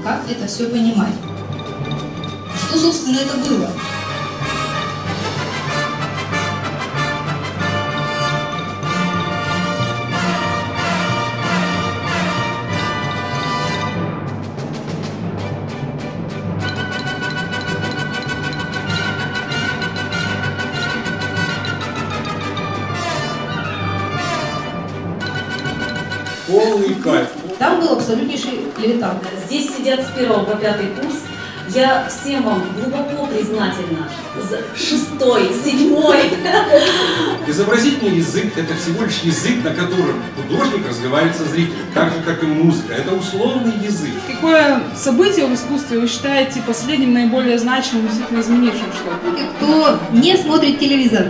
как это все понимать. Что, собственно, это было? Полный кайф. Там был абсолютнейший левитан. Здесь сидят с 1 по 5 курс. Я всем вам глубоко признательна за 6-й, 7-й. Изобразительный язык – это всего лишь язык, на котором художник разговаривает со зрителем, так же, как и музыка. Это условный язык. Какое событие в искусстве вы считаете последним, наиболее значимым, действительно изменившим что-то? Кто не смотрит телевизор,